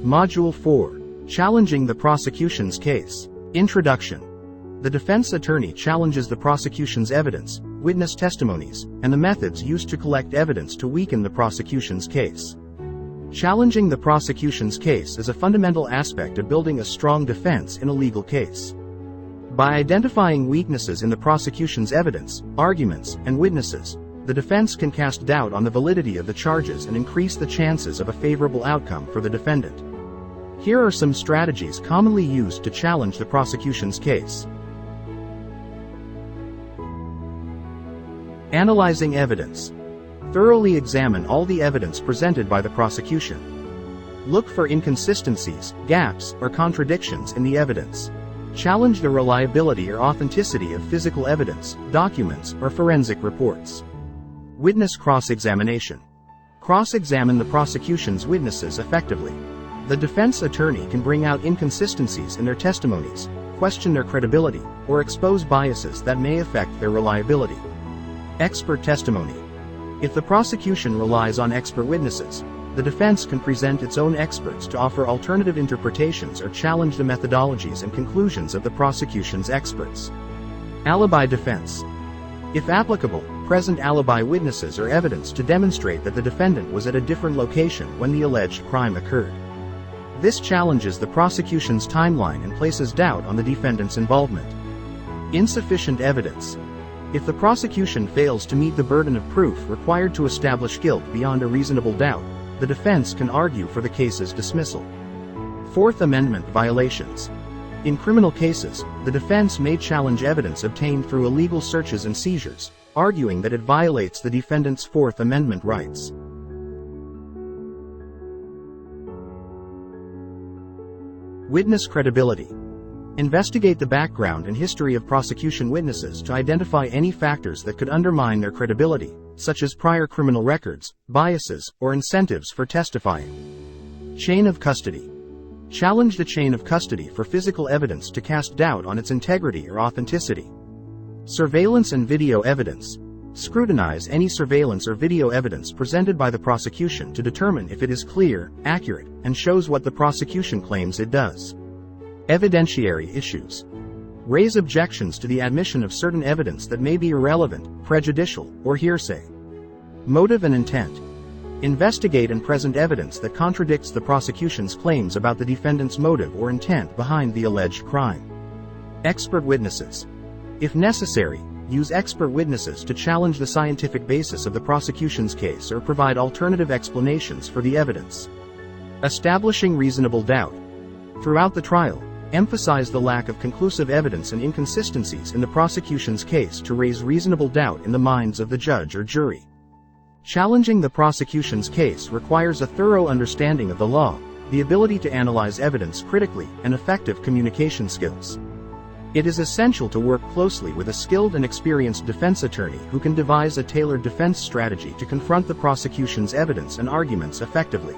Module 4. Challenging the prosecution's case. Introduction. The defense attorney challenges the prosecution's evidence, witness testimonies, and the methods used to collect evidence to weaken the prosecution's case. Challenging the prosecution's case is a fundamental aspect of building a strong defense in a legal case. By identifying weaknesses in the prosecution's evidence, arguments, and witnesses, the defense can cast doubt on the validity of the charges and increase the chances of a favorable outcome for the defendant. Here are some strategies commonly used to challenge the prosecution's case. Analyzing evidence. Thoroughly examine all the evidence presented by the prosecution. Look for inconsistencies, gaps, or contradictions in the evidence. Challenge the reliability or authenticity of physical evidence, documents, or forensic reports. Witness cross-examination. Cross-examine the prosecution's witnesses effectively. The defense attorney can bring out inconsistencies in their testimonies, question their credibility, or expose biases that may affect their reliability. Expert testimony. If the prosecution relies on expert witnesses, the defense can present its own experts to offer alternative interpretations or challenge the methodologies and conclusions of the prosecution's experts. Alibi defense. If applicable, present alibi witnesses or evidence to demonstrate that the defendant was at a different location when the alleged crime occurred. This challenges the prosecution's timeline and places doubt on the defendant's involvement. Insufficient evidence. If the prosecution fails to meet the burden of proof required to establish guilt beyond a reasonable doubt, the defense can argue for the case's dismissal. Fourth Amendment violations. In criminal cases, the defense may challenge evidence obtained through illegal searches and seizures, arguing that it violates the defendant's Fourth Amendment rights. Witness credibility. Investigate the background and history of prosecution witnesses to identify any factors that could undermine their credibility, such as prior criminal records, biases, or incentives for testifying. Chain of custody. Challenge the chain of custody for physical evidence to cast doubt on its integrity or authenticity. Surveillance and video evidence. Scrutinize any surveillance or video evidence presented by the prosecution to determine if it is clear, accurate, and shows what the prosecution claims it does. Evidentiary issues. Raise objections to the admission of certain evidence that may be irrelevant, prejudicial, or hearsay. Motive and intent. Investigate and present evidence that contradicts the prosecution's claims about the defendant's motive or intent behind the alleged crime. Expert witnesses. If necessary, use expert witnesses to challenge the scientific basis of the prosecution's case or provide alternative explanations for the evidence. Establishing reasonable doubt. Throughout the trial, emphasize the lack of conclusive evidence and inconsistencies in the prosecution's case to raise reasonable doubt in the minds of the judge or jury. Challenging the prosecution's case requires a thorough understanding of the law, the ability to analyze evidence critically, and effective communication skills. It is essential to work closely with a skilled and experienced defense attorney who can devise a tailored defense strategy to confront the prosecution's evidence and arguments effectively.